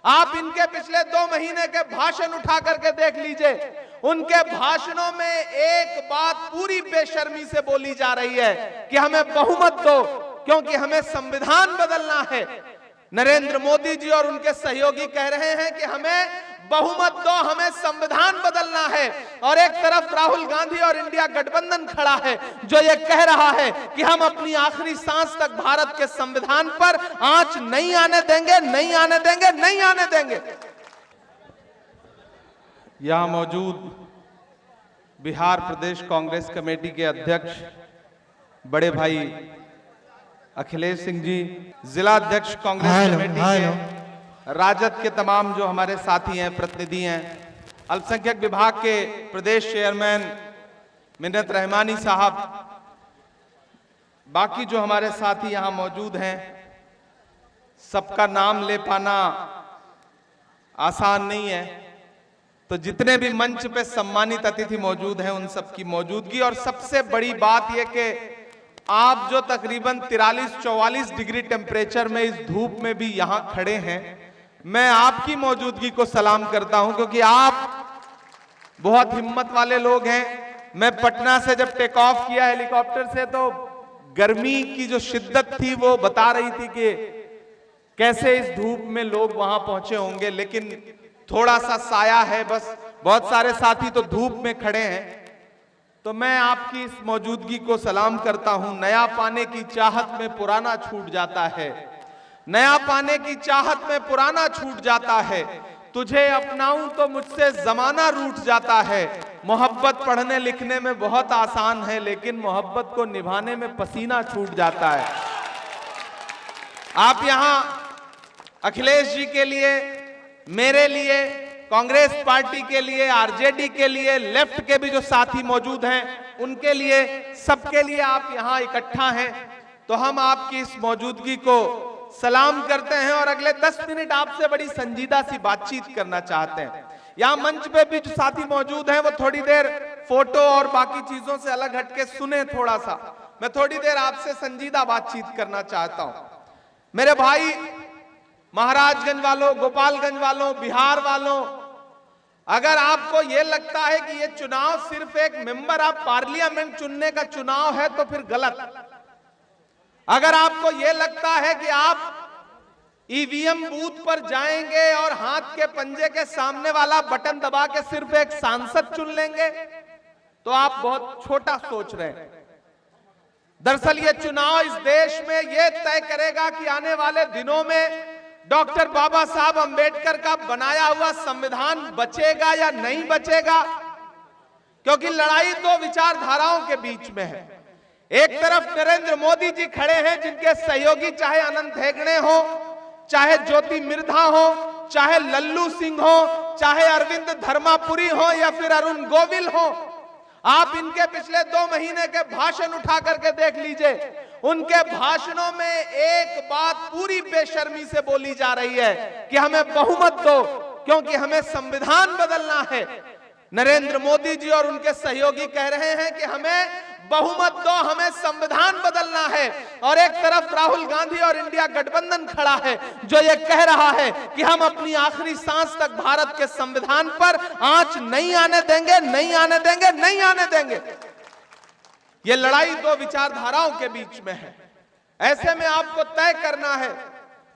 आप इनके पिछले 2 महीने के भाषण उठा करके देख लीजिए। उनके भाषणों में एक बात पूरी बेशर्मी से बोली जा रही है कि हमें बहुमत दो क्योंकि हमें संविधान बदलना है। नरेंद्र मोदी जी और उनके सहयोगी कह रहे हैं कि हमें बहुमत दो, हमें संविधान बदलना है। और एक तरफ राहुल गांधी और इंडिया गठबंधन खड़ा है जो ये कह रहा है कि हम अपनी आखिरी सांस तक भारत के संविधान पर आंच नहीं आने देंगे, नहीं आने देंगे, नहीं आने देंगे। यहां मौजूद बिहार प्रदेश कांग्रेस कमेटी के अध्यक्ष बड़े भाई अखिलेश सिंह जी, जिला अध्यक्ष कांग्रेस कमेटी के, राजद के तमाम जो हमारे साथी हैं, प्रतिनिधि हैं, अल्पसंख्यक विभाग के प्रदेश चेयरमैन मिन्नत रहमानी साहब, बाकी जो हमारे साथी यहां मौजूद हैं, सबका नाम ले पाना आसान नहीं है। तो जितने भी मंच पे सम्मानित अतिथि मौजूद हैं, उन सबकी मौजूदगी, और सबसे बड़ी बात यह कि आप जो तकरीबन 43-44 डिग्री टेम्परेचर में इस धूप में भी यहां खड़े हैं, मैं आपकी मौजूदगी को सलाम करता हूं क्योंकि आप बहुत हिम्मत वाले लोग हैं। मैं पटना से जब टेक ऑफ किया हेलीकॉप्टर से तो गर्मी की जो शिद्दत थी वो बता रही थी कि कैसे इस धूप में लोग वहां पहुंचे होंगे, लेकिन थोड़ा सा साया है बस, बहुत सारे साथी तो धूप में खड़े हैं। तो मैं आपकी इस मौजूदगी को सलाम करता हूं। नया पाने की चाहत में पुराना छूट जाता है, नया पाने की चाहत में पुराना छूट जाता है। तुझे अपनाऊं तो मुझसे जमाना रूठ जाता है। मोहब्बत पढ़ने लिखने में बहुत आसान है, लेकिन मोहब्बत को निभाने में पसीना छूट जाता है। आप यहां अखिलेश जी के लिए, मेरे लिए, कांग्रेस पार्टी के लिए, आरजेडी के लिए, लेफ्ट के भी जो साथी मौजूद हैं उनके लिए, सबके लिए आप यहां इकट्ठा हैं। तो हम आपकी इस मौजूदगी को सलाम करते हैं और अगले 10 मिनट आपसे बड़ी संजीदा सी बातचीत करना चाहते हैं। यहां मंच पे भी जो साथी मौजूद हैं वो थोड़ी देर फोटो और बाकी चीजों से अलग हटके सुने थोड़ा सा। मैं थोड़ी देर आपसे संजीदा बातचीत करना चाहता हूं। मेरे भाई महाराजगंज वालों, गोपालगंज वालों, बिहार वालों, अगर आपको यह लगता है कि यह चुनाव सिर्फ एक मेंबर ऑफ पार्लियामेंट चुनने का चुनाव है तो फिर गलत। अगर आपको यह लगता है कि आप ईवीएम बूथ पर जाएंगे और हाथ के पंजे के सामने वाला बटन दबा के सिर्फ एक सांसद चुन लेंगे तो आप बहुत छोटा सोच रहे हैं। दरअसल यह चुनाव इस देश में यह तय करेगा कि आने वाले दिनों में डॉक्टर बाबा साहब अंबेडकर का बनाया हुआ संविधान बचेगा या नहीं बचेगा, क्योंकि लड़ाई 2 विचारधाराओं के बीच में है। एक तरफ नरेंद्र मोदी जी खड़े हैं जिनके सहयोगी चाहे अनंत हेगड़े हो, चाहे ज्योति मिर्धा हो, चाहे लल्लू सिंह हो, चाहे अरविंद धर्मापुरी हो या फिर अरुण गोविल हो। आप इनके पिछले 2 महीने के भाषण उठा करके देख लीजिए। उनके भाषणों में एक बात पूरी बेशर्मी से बोली जा रही है कि हमें बहुमत दो क्योंकि हमें संविधान बदलना है। नरेंद्र मोदी जी और उनके सहयोगी कह रहे हैं कि हमें बहुमत दो, हमें संविधान बदलना है। और एक तरफ राहुल गांधी और इंडिया गठबंधन खड़ा है जो ये कह रहा है कि हम अपनी आखिरी सांस तक भारत के संविधान पर आंच नहीं आने देंगे, नहीं आने देंगे, नहीं आने देंगे। ये लड़ाई 2 विचारधाराओं के बीच में है। ऐसे में आपको तय करना है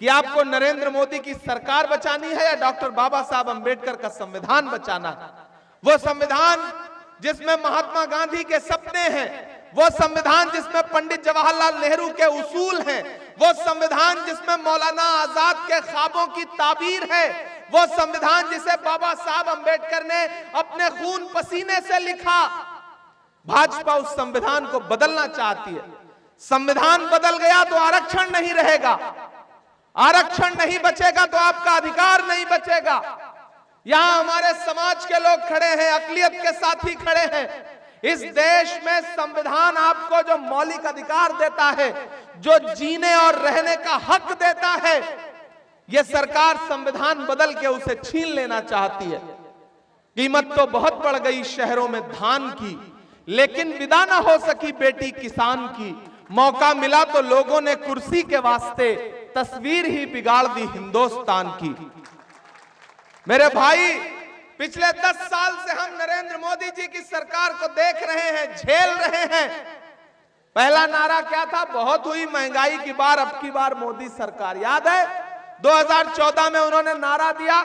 कि आपको नरेंद्र मोदी की सरकार बचानी है या डॉक्टर बाबा साहब अंबेडकर का संविधान बचाना है। वो संविधान जिसमें महात्मा गांधी के सपने हैं, वो संविधान जिसमें पंडित जवाहरलाल नेहरू के उसूल हैं, वो संविधान जिसमें मौलाना आजाद के ख्वाबों की ताबीर है, वो संविधान जिसे बाबा साहब अंबेडकर ने अपने खून पसीने से लिखा। भाजपा उस संविधान को बदलना चाहती है। संविधान बदल गया तो आरक्षण नहीं रहेगा, आरक्षण नहीं बचेगा तो आपका अधिकार नहीं बचेगा। यहां हमारे समाज के लोग खड़े हैं, अकलियत के साथी खड़े हैं। इस देश में संविधान आपको जो मौलिक अधिकार देता है, जो जीने और रहने का हक देता है, यह सरकार संविधान बदल के उसे छीन लेना चाहती है। कीमत तो बहुत बढ़ गई शहरों में धान की, लेकिन विदा ना हो सकी बेटी किसान की। मौका मिला तो लोगों ने कुर्सी के वास्ते तस्वीर ही बिगाड़ दी हिंदुस्तान की। मेरे भाई, पिछले 10 साल से हम नरेंद्र मोदी जी की सरकार को देख रहे हैं, झेल रहे हैं। पहला नारा क्या था? बहुत हुई महंगाई की बार, अब की बार मोदी सरकार। याद है 2014 में उन्होंने नारा दिया।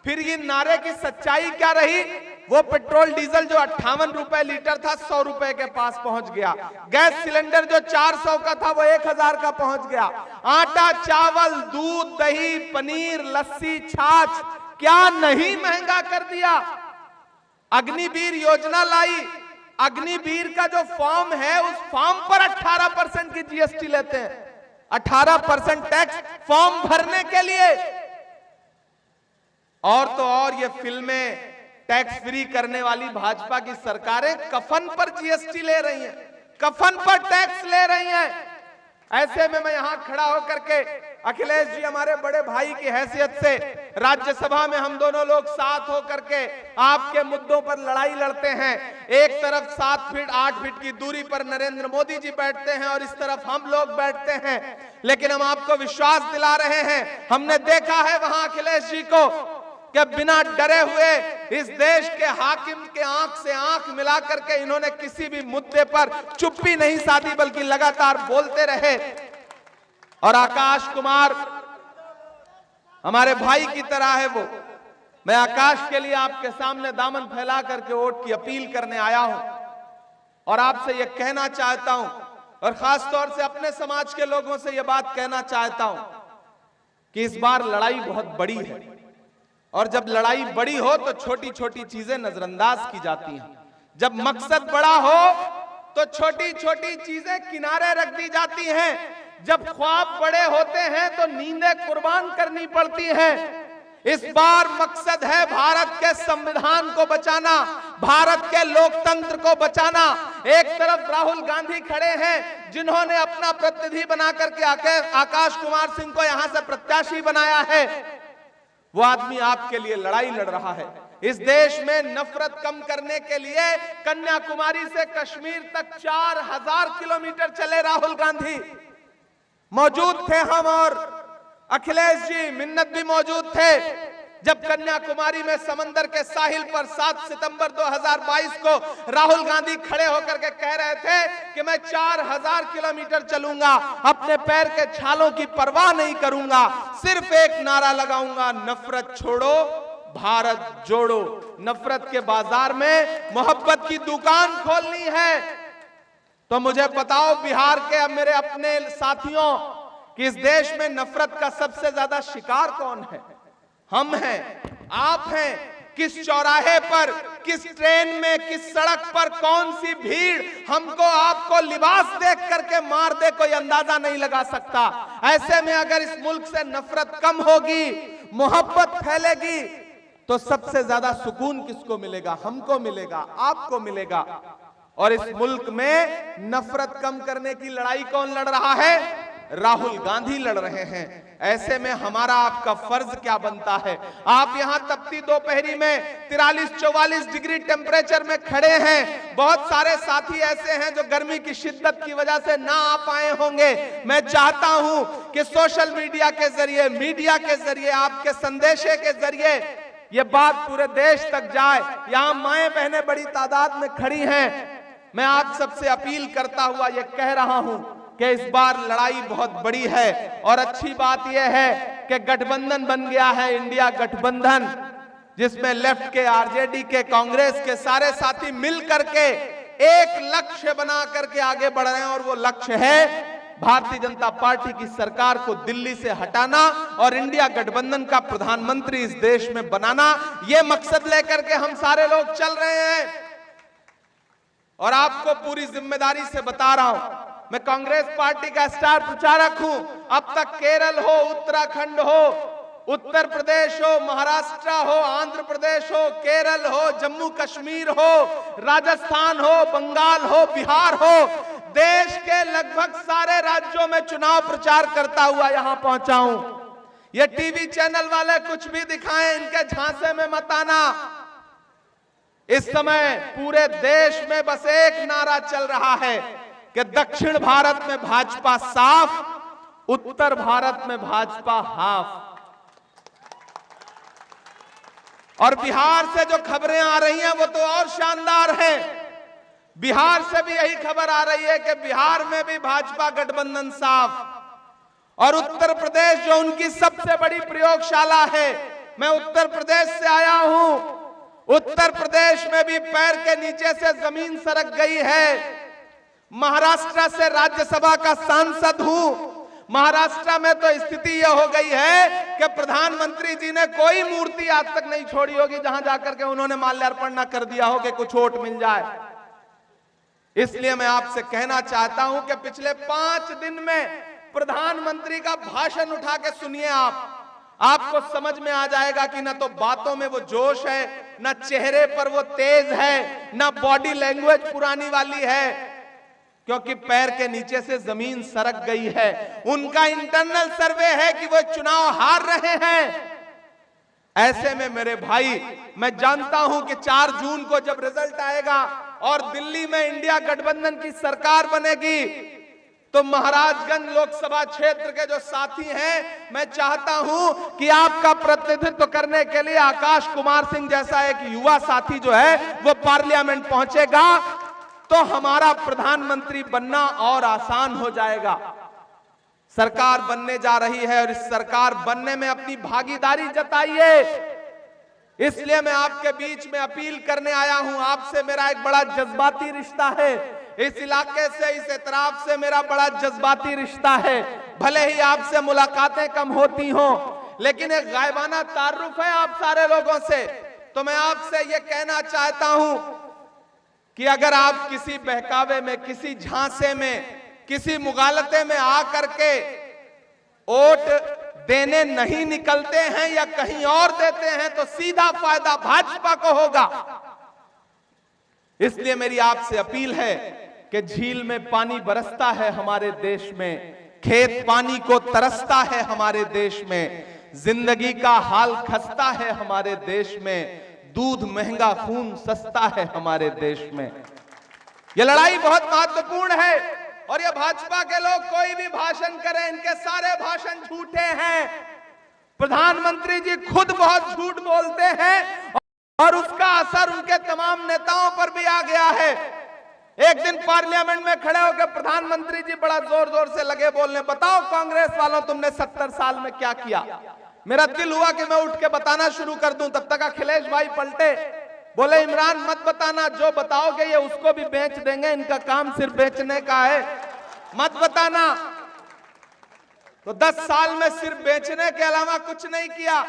फिर ये नारे की सच्चाई क्या रही? वो पेट्रोल डीजल जो 58 रुपए लीटर था 100 रुपए के पास पहुंच गया। गैस सिलेंडर जो 400 का था वो 1000 का पहुंच गया। आटा, चावल, दूध, दही, पनीर, लस्सी, छाछ क्या नहीं महंगा कर दिया। अग्निवीर योजना लाई। अग्निवीर का जो फॉर्म है उस फॉर्म पर 18% की जीएसटी लेते हैं। 18% टैक्स फॉर्म भरने के लिए। और तो और ये फिल्में टैक्स फ्री करने वाली भाजपा की सरकारें कफन पर जीएसटी ले रही हैं, कफन पर टैक्स ले रही हैं। ऐसे में मैं यहां खड़ा होकर के अखिलेश जी हमारे बड़े भाई की हैसियत से राज्यसभा में हम दोनों लोग साथ होकर के आपके मुद्दों पर लड़ाई लड़ते हैं। एक तरफ 7 फीट 8 फीट की दूरी पर नरेंद्र मोदी जी बैठते हैं और इस तरफ हम लोग बैठते हैं, लेकिन हम आपको विश्वास दिला रहे हैं, हमने देखा है वहां अखिलेश जी को कि बिना डरे हुए इस देश के हाकिम के आंख से आंख मिलाकर के इन्होंने किसी भी मुद्दे पर चुप्पी नहीं साधी, बल्कि लगातार बोलते रहे। और आकाश कुमार हमारे भाई की तरह है वो। मैं आकाश के लिए आपके सामने दामन फैला करके वोट की अपील करने आया हूं और आपसे यह कहना चाहता हूं, और खास तौर से अपने समाज के लोगों से यह बात कहना चाहता हूं कि इस बार लड़ाई बहुत बड़ी है, और जब लड़ाई बड़ी हो तो छोटी छोटी चीजें नजरअंदाज की जाती हैं। जब मकसद बड़ा हो तो छोटी छोटी चीजें किनारे रख दी जाती हैं। जब ख्वाब बड़े होते हैं तो नींदें कुर्बान करनी पड़ती हैं। इस बार मकसद है भारत के संविधान को बचाना, भारत के लोकतंत्र को बचाना। एक तरफ राहुल गांधी खड़े हैं जिन्होंने अपना प्रतिनिधि बना करके आकाश कुमार सिंह को यहां से प्रत्याशी बनाया है। वो आदमी आपके लिए लड़ाई लड़ रहा है। इस देश में नफरत कम करने के लिए कन्याकुमारी से कश्मीर तक 4000 किलोमीटर चले राहुल गांधी। मौजूद थे हम और अखिलेश जी, मिन्नत भी मौजूद थे जब कन्याकुमारी में समंदर के साहिल पर 7 सितंबर 2022 को राहुल गांधी खड़े होकर के कह रहे थे कि मैं 4000 किलोमीटर चलूंगा, अपने पैर के छालों की परवाह नहीं करूंगा, सिर्फ एक नारा लगाऊंगा, नफरत छोड़ो भारत जोड़ो। नफरत के बाजार में मोहब्बत की दुकान खोलनी है। तो मुझे बताओ बिहार के मेरे अपने साथियों कि इस देश में नफरत का सबसे ज्यादा शिकार कौन है? हम हैं, आप हैं। किस चौराहे पर, किस ट्रेन में, किस सड़क पर कौन सी भीड़ हमको आपको लिबास देख करके मार दे, कोई अंदाजा नहीं लगा सकता। ऐसे में अगर इस मुल्क से नफरत कम होगी, मोहब्बत फैलेगी, तो सबसे ज्यादा सुकून किसको मिलेगा? हमको मिलेगा, आपको मिलेगा। और इस मुल्क में नफरत कम करने की लड़ाई कौन लड़ रहा है? राहुल गांधी लड़ रहे हैं। ऐसे में हमारा आपका फर्ज क्या बनता है? आप यहां तपती दोपहरी में 43-44 डिग्री टेम्परेचर में खड़े हैं। बहुत सारे साथी ऐसे हैं जो गर्मी की शिद्दत की वजह से ना आ पाए होंगे। मैं चाहता हूं कि सोशल मीडिया के जरिए, मीडिया के जरिए, आपके संदेशे के जरिए ये बात पूरे देश तक जाए। यहां माएं बहनें बड़ी तादाद में खड़ी हैं। मैं आप सबसे अपील करता हुआ ये कह रहा हूं कि इस बार लड़ाई बहुत बड़ी है। और अच्छी बात यह है कि गठबंधन बन गया है, इंडिया गठबंधन, जिसमें लेफ्ट के, आरजेडी के, कांग्रेस के सारे साथी मिल करके एक लक्ष्य बना करके आगे बढ़ रहे हैं। और वो लक्ष्य है भारतीय जनता पार्टी की सरकार को दिल्ली से हटाना और इंडिया गठबंधन का प्रधानमंत्री इस देश में बनाना। ये मकसद लेकर के हम सारे लोग चल रहे हैं। और आपको पूरी जिम्मेदारी से बता रहा हूं, मैं कांग्रेस पार्टी का स्टार प्रचारक हूं। अब तक केरल हो, उत्तराखंड हो, उत्तर प्रदेश हो, महाराष्ट्र हो, आंध्र प्रदेश हो, केरल हो, जम्मू कश्मीर हो, राजस्थान हो, बंगाल हो, बिहार हो, देश के लगभग सारे राज्यों में चुनाव प्रचार करता हुआ यहां पहुंचा हूं। ये टीवी चैनल वाले कुछ भी दिखाएं, इनके झांसे में मत आना। इस समय पूरे देश में बस एक नारा चल रहा है कि दक्षिण भारत में भाजपा साफ, उत्तर भारत में भाजपा हाफ। और बिहार से जो खबरें आ रही हैं वो तो और शानदार है। बिहार से भी यही खबर आ रही है कि बिहार में भी भाजपा गठबंधन साफ, और उत्तर प्रदेश जो उनकी सबसे बड़ी प्रयोगशाला है, मैं उत्तर प्रदेश से आया हूं, उत्तर प्रदेश में भी पैर के नीचे से जमीन सरक गई है। महाराष्ट्र से राज्यसभा का सांसद हूं, महाराष्ट्र में तो स्थिति यह हो गई है कि प्रधानमंत्री जी ने कोई मूर्ति आज तक नहीं छोड़ी होगी जहां जाकर के उन्होंने माल्यार्पण न कर दिया हो कि कुछ वोट मिल जाए। इसलिए मैं आपसे कहना चाहता हूं कि पिछले 5 दिन में प्रधानमंत्री का भाषण उठा के सुनिए, आपको समझ में आ जाएगा कि ना तो बातों में वो जोश है, ना चेहरे पर वो तेज है, ना बॉडी लैंग्वेज पुरानी वाली है, क्योंकि पैर के नीचे से जमीन सरक गई है। उनका इंटरनल सर्वे है कि वो चुनाव हार रहे हैं। ऐसे में मेरे भाई, मैं जानता हूं कि 4 जून को जब रिजल्ट आएगा और दिल्ली में इंडिया गठबंधन की सरकार बनेगी, तो महाराजगंज लोकसभा क्षेत्र के जो साथी हैं, मैं चाहता हूं कि आपका प्रतिनिधित्व करने के लिए आकाश कुमार सिंह जैसा एक युवा साथी जो है वो पार्लियामेंट पहुंचेगा, तो हमारा प्रधानमंत्री बनना और आसान हो जाएगा। सरकार बनने जा रही है और इस सरकार बनने में अपनी भागीदारी जताइए। इसलिए मैं आपके बीच में अपील करने आया हूं। आपसे मेरा एक बड़ा जज्बाती रिश्ता है, इस इलाके से, इस एतराफ से मेरा बड़ा जज्बाती रिश्ता है। भले ही आपसे मुलाकातें कम होती हों, लेकिन एक गायबाना तारुफ है आप सारे लोगों से। तो मैं आपसे ये कहना चाहता हूं कि अगर आप किसी बहकावे में, किसी झांसे में, किसी मुगालते में आकर के वोट देने नहीं निकलते हैं या कहीं और देते हैं, तो सीधा फायदा भाजपा को होगा। इसलिए मेरी आपसे अपील है कि झील में पानी बरसता है हमारे देश में, खेत पानी को तरसता है हमारे देश में, जिंदगी का हाल खस्ता है हमारे देश में, दूध महंगा खून सस्ता है हमारे देश में। यह लड़ाई बहुत महत्वपूर्ण है। और ये भाजपा के लोग कोई भी भाषण करें, इनके सारे भाषण झूठे हैं। प्रधानमंत्री जी खुद बहुत झूठ बोलते हैं और उसका असर उनके तमाम नेताओं पर भी आ गया है। एक दिन पार्लियामेंट में खड़े होकर प्रधानमंत्री जी बड़ा जोर जोर से लगे बोलने, बताओ कांग्रेस वालों तुमने 70 साल में क्या किया। मेरा दिल हुआ कि मैं उठ के बताना शुरू कर दूं, तब तक अखिलेश भाई पलटे, बोले इमरान मत बताना, जो बताओगे ये उसको भी बेच देंगे, इनका काम सिर्फ बेचने का है, मत बताना। तो 10 साल में सिर्फ बेचने के अलावा कुछ नहीं किया।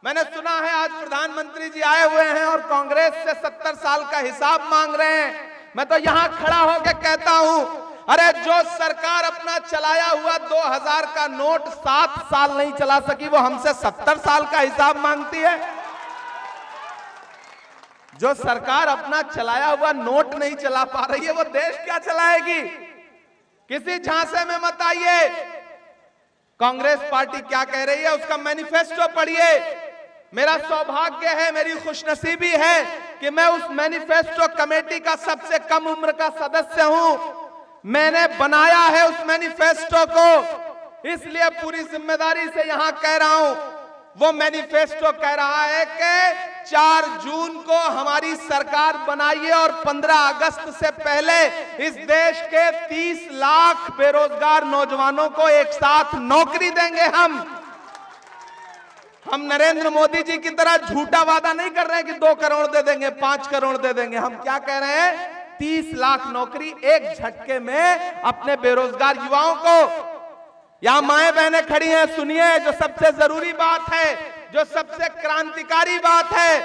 मैंने सुना है आज प्रधानमंत्री जी आए हुए हैं और कांग्रेस से 70 साल का हिसाब मांग रहे हैं। मैं तो यहां खड़ा होकर कहता हूं, अरे जो सरकार अपना चलाया हुआ 2000 का नोट 7 साल नहीं चला सकी, वो हमसे 70 साल का हिसाब मांगती है। जो सरकार अपना चलाया हुआ नोट नहीं चला पा रही है, वो देश क्या चलाएगी। किसी झांसे में मत आइए। कांग्रेस पार्टी क्या कह रही है उसका मैनिफेस्टो पढ़िए। मेरा सौभाग्य है, मेरी खुशनसीबी है कि मैं उस मैनिफेस्टो कमेटी का सबसे कम उम्र का सदस्य हूं। मैंने बनाया है उस मैनिफेस्टो को, इसलिए पूरी जिम्मेदारी से यहां कह रहा हूं। वो मैनिफेस्टो कह रहा है कि 4 जून को हमारी सरकार बनाइए और 15 अगस्त से पहले इस देश के 30 लाख बेरोजगार नौजवानों को एक साथ नौकरी देंगे। हम नरेंद्र मोदी जी की तरह झूठा वादा नहीं कर रहे हैं कि 2 करोड़ दे देंगे, 5 करोड़ दे देंगे। हम क्या कह रहे हैं, 30 लाख नौकरी एक झटके में अपने बेरोजगार युवाओं को। यहां माएं बहनें खड़ी हैं, सुनिए, जो सबसे जरूरी बात है, जो सबसे क्रांतिकारी बात है,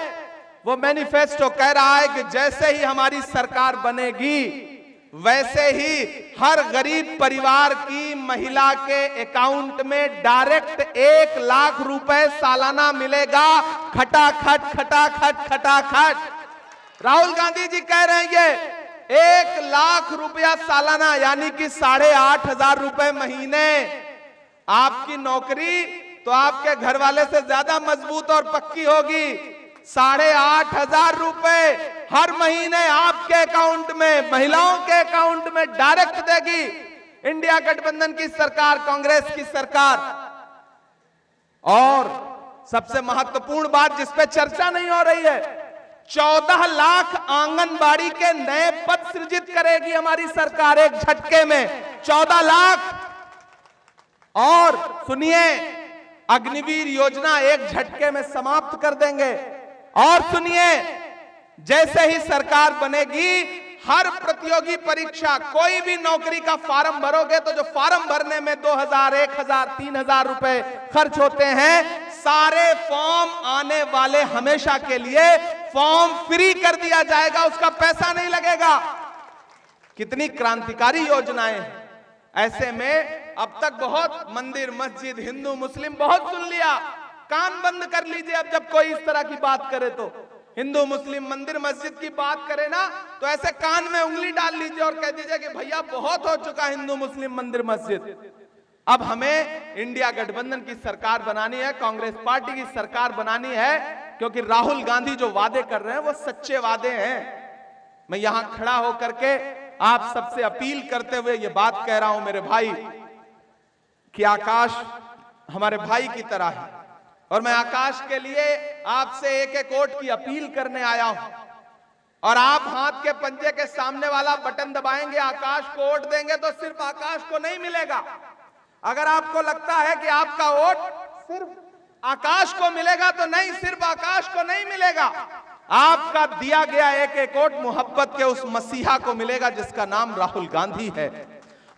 वो मैनिफेस्टो कह रहा है कि जैसे ही हमारी सरकार बनेगी, वैसे ही हर गरीब परिवार की महिला के अकाउंट में डायरेक्ट 1 लाख रुपए सालाना मिलेगा। खटाखट खटाखट खटाखट। राहुल गांधी जी कह रहे हैं ये 1 लाख रुपया सालाना, यानी कि 8,500 रुपए महीने। आपकी नौकरी तो आपके घर वाले से ज्यादा मजबूत और पक्की होगी। 8,500 रुपए हर महीने आपके अकाउंट में, महिलाओं के अकाउंट में डायरेक्ट देगी इंडिया गठबंधन की सरकार, कांग्रेस की सरकार। और सबसे महत्वपूर्ण बात जिस पे चर्चा नहीं हो रही है, 14 लाख आंगनबाड़ी के नए पद सृजित करेगी हमारी सरकार एक झटके में, 14 लाख। और सुनिए, अग्निवीर योजना एक झटके में समाप्त कर देंगे। और सुनिए, जैसे ही सरकार बनेगी, हर प्रतियोगी परीक्षा, कोई भी नौकरी का फॉर्म भरोगे तो जो फॉर्म भरने में 2000, 1000, 3000 रुपए खर्च होते हैं, सारे फॉर्म आने वाले हमेशा के लिए फॉर्म फ्री कर दिया जाएगा, उसका पैसा नहीं लगेगा। कितनी क्रांतिकारी योजनाएं हैं। ऐसे में अब तक बहुत मंदिर मस्जिद हिंदू मुस्लिम बहुत सुन लिया, कान बंद कर लीजिए। अब जब कोई इस तरह की बात करे तो हिंदू मुस्लिम मंदिर मस्जिद की बात करे ना, तो ऐसे कान में उंगली डाल लीजिए और कह दीजिए कि भैया बहुत हो चुका हिंदू मुस्लिम मंदिर मस्जिद। अब हमें इंडिया गठबंधन की सरकार बनानी है, कांग्रेस पार्टी की सरकार बनानी है, क्योंकि राहुल गांधी जो वादे कर रहे हैं वो सच्चे वादे हैं। मैं यहां खड़ा होकर के आप सबसे अपील करते हुए ये बात कह रहा हूं मेरे भाई, कि आकाश हमारे भाई की तरह है, और मैं आकाश के लिए आपसे एक वोट की अपील करने आया हूं। और आप हाथ के पंजे के सामने वाला बटन दबाएंगे, आकाश को वोट देंगे, तो सिर्फ आकाश को नहीं मिलेगा। अगर आपको लगता है कि आपका वोट सिर्फ आकाश को मिलेगा, तो नहीं, सिर्फ आकाश को नहीं मिलेगा। आपका दिया गया एक वोट मोहब्बत के उस मसीहा को मिलेगा जिसका नाम राहुल गांधी है।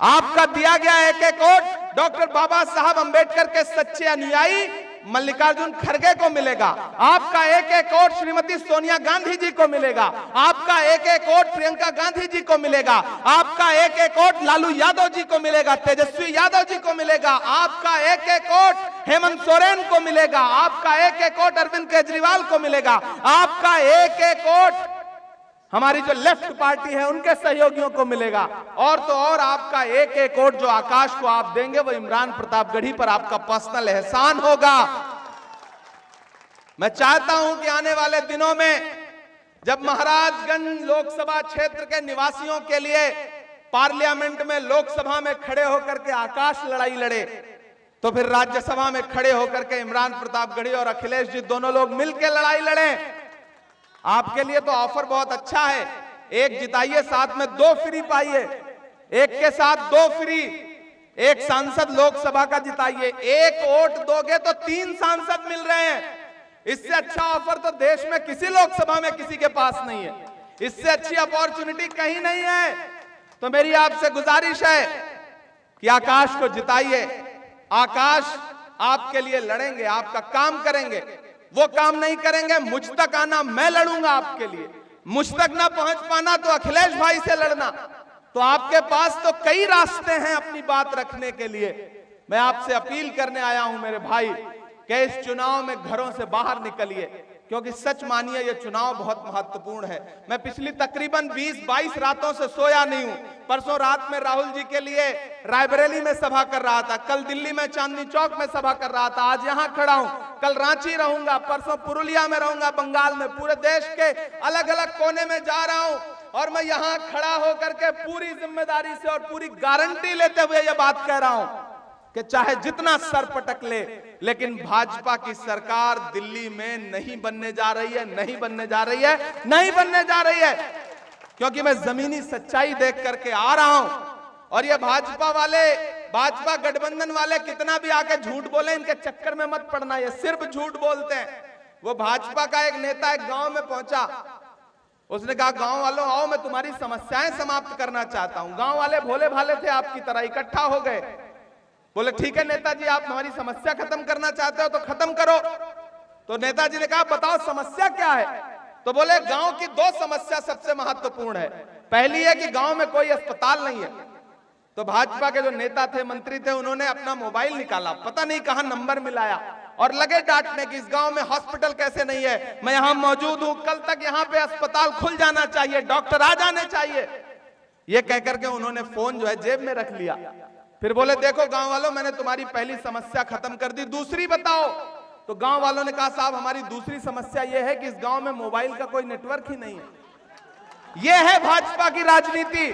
आपका दिया गया एक वोट डॉक्टर बाबा साहब अंबेडकर के सच्चे अनुयायी मल्लिकार्जुन खड़गे को मिलेगा। आपका एक वोट श्रीमती सोनिया गांधी जी को मिलेगा। आपका एक वोट प्रियंका गांधी जी को मिलेगा। आपका एक वोट लालू यादव जी को मिलेगा, तेजस्वी यादव जी को मिलेगा। आपका एक वोट हेमंत सोरेन को मिलेगा। आपका एक वोट अरविंद केजरीवाल को मिलेगा। आपका एक वोट हमारी जो लेफ्ट पार्टी है उनके सहयोगियों को मिलेगा। और तो और आपका एक वोट जो आकाश को आप देंगे वो इमरान प्रतापगढ़ी पर आपका पर्सनल एहसान होगा। मैं चाहता हूं कि आने वाले दिनों में जब महाराजगंज लोकसभा क्षेत्र के निवासियों के लिए पार्लियामेंट में लोकसभा में खड़े होकर के आकाश लड़ाई लड़े, तो फिर राज्यसभा में खड़े होकर के इमरान प्रतापगढ़ी और अखिलेश जी दोनों लोग मिलकर लड़ाई लड़े। आपके लिए तो ऑफर बहुत अच्छा है, एक जिताइए साथ में 2 फ्री पाइए, एक के साथ 2 फ्री, एक सांसद लोकसभा का जिताइए, एक वोट दोगे तो 3 सांसद मिल रहे हैं। इससे अच्छा ऑफर तो देश में किसी लोकसभा में किसी के पास नहीं है, इससे अच्छी अपॉर्चुनिटी कहीं नहीं है। तो मेरी आपसे गुजारिश है कि आकाश को जिताइए। आकाश आपके लिए लड़ेंगे, आपका काम करेंगे। वो काम नहीं करेंगे, मुझ तक आना, मैं लड़ूंगा आपके लिए। मुझ तक ना पहुंच पाना तो अखिलेश भाई से लड़ना। तो आपके पास तो कई रास्ते हैं अपनी बात रखने के लिए। मैं आपसे अपील करने आया हूं मेरे भाई कि इस चुनाव में घरों से बाहर निकलिए, क्योंकि सच मानिए ये चुनाव बहुत महत्वपूर्ण है। मैं पिछली तकरीबन 20-22 रातों से सोया नहीं हूं। परसों रात में राहुल जी के लिए रायबरेली में सभा कर रहा था, कल दिल्ली में चांदनी चौक में सभा कर रहा था, आज यहां खड़ा हूं, कल रांची रहूंगा, परसों पुरुलिया में रहूंगा, बंगाल में, पूरे देश के अलग अलग कोने में जा रहा हूं। और मैं यहां खड़ा होकर के पूरी जिम्मेदारी से और पूरी गारंटी लेते हुए यह बात कह रहा हूं कि चाहे जितना सर पटक ले, लेकिन भाजपा की सरकार दिल्ली में नहीं बनने जा रही है, नहीं बनने जा रही है, नहीं बनने जा रही है। क्योंकि मैं जमीनी सच्चाई देख करके आ रहा हूं। और ये भाजपा वाले, भाजपा गठबंधन वाले कितना भी आके झूठ बोले, इनके चक्कर में मत पड़ना, ये सिर्फ झूठ बोलते हैं। वो भाजपा का एक नेता एक गांव में पहुंचा, उसने कहा गांव वालों आओ, मैं तुम्हारी समस्याएं समाप्त करना चाहता हूं। गांव वाले भोले भाले थे, आपकी तरह इकट्ठा हो गए। बोले ठीक है नेताजी, आप हमारी समस्या खत्म करना चाहते हो तो खत्म करो। तो नेताजी ने कहा बताओ समस्या क्या है। तो बोले गांव की 2 समस्या सबसे महत्वपूर्ण है। पहली है कि गांव में कोई अस्पताल नहीं है। तो भाजपा के जो नेता थे, मंत्री थे, उन्होंने अपना मोबाइल निकाला, पता नहीं कहां नंबर मिलाया और लगे डांटने कि इस गांव में हॉस्पिटल कैसे नहीं है, मैं यहां मौजूद हूं, कल तक यहां पे अस्पताल खुल जाना चाहिए, डॉक्टर आ जाने चाहिए। ये कहकर के उन्होंने फोन जो है जेब में रख लिया। फिर बोले देखो गांव वालों, मैंने तुम्हारी पहली समस्या खत्म कर दी, दूसरी बताओ। तो गांव वालों ने कहा साहब हमारी दूसरी समस्या यह है कि इस गांव में मोबाइल का कोई नेटवर्क ही नहीं है। यह है भाजपा की राजनीति।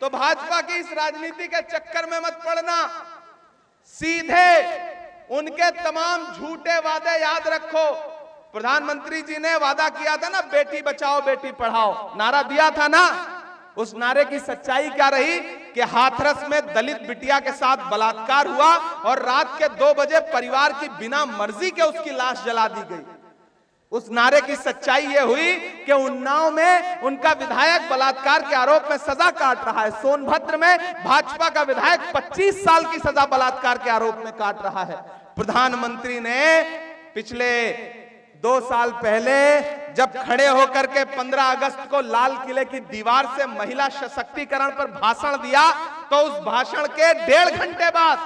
तो भाजपा की इस राजनीति के चक्कर में मत पड़ना, सीधे उनके तमाम झूठे वादे याद रखो। प्रधानमंत्री जी ने वादा किया था ना, बेटी बचाओ बेटी पढ़ाओ, नारा दिया था ना। उस नारे की सच्चाई क्या रही कि हाथरस में दलित बिटिया के साथ बलात्कार हुआ और रात के 2 बजे परिवार की बिना मर्जी के उसकी लाश जला दी गई। उस नारे की सच्चाई यह हुई कि उन्नाव में उनका विधायक बलात्कार के आरोप में सजा काट रहा है। सोनभद्र में भाजपा का विधायक 25 साल की सजा बलात्कार के आरोप में काट रहा है। प्रधानमंत्री ने पिछले 2 साल पहले जब खड़े होकर के 15 अगस्त को लाल किले की दीवार से महिला सशक्तिकरण पर भाषण दिया, तो उस भाषण के 1.5 घंटे बाद,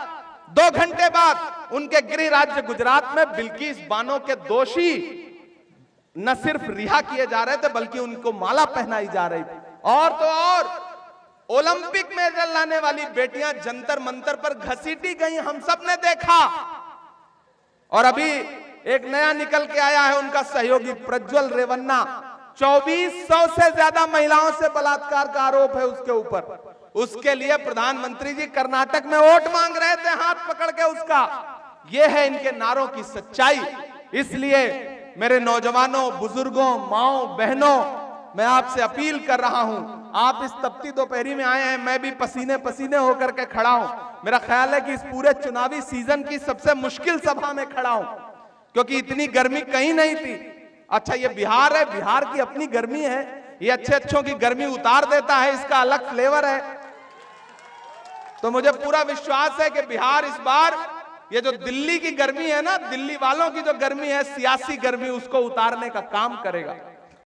2 घंटे बाद उनके गृह राज्य गुजरात में बिल्किस बानो के दोषी न सिर्फ रिहा किए जा रहे थे बल्कि उनको माला पहनाई जा रही थी। और तो और ओलंपिक मेडल लाने वाली बेटियां जंतर मंतर पर घसीटी गई, हम सब ने देखा। और अभी एक नया निकल के आया है उनका सहयोगी प्रज्वल रेवन्ना, 2400 से ज्यादा महिलाओं से बलात्कार का आरोप है उसके ऊपर। उसके लिए प्रधानमंत्री जी कर्नाटक में वोट मांग रहे थे हाथ पकड़ के उसका। यह है इनके नारों की सच्चाई। इसलिए मेरे नौजवानों, बुजुर्गों, माओ, बहनों, मैं आपसे अपील कर रहा हूं, आप इस तपती दोपहरी में आए हैं, मैं भी पसीने पसीने होकर के खड़ा हूं। मेरा ख्याल है कि इस पूरे चुनावी सीजन की सबसे मुश्किल सभा में खड़ा हूं, क्योंकि इतनी गर्मी कहीं नहीं थी। अच्छा, ये बिहार है, बिहार की अपनी गर्मी है, ये अच्छे अच्छों की गर्मी उतार देता है, इसका अलग फ्लेवर है। तो मुझे पूरा विश्वास है कि बिहार इस बार ये जो दिल्ली की गर्मी है ना, दिल्ली वालों की जो गर्मी है, सियासी गर्मी, उसको उतारने का काम करेगा।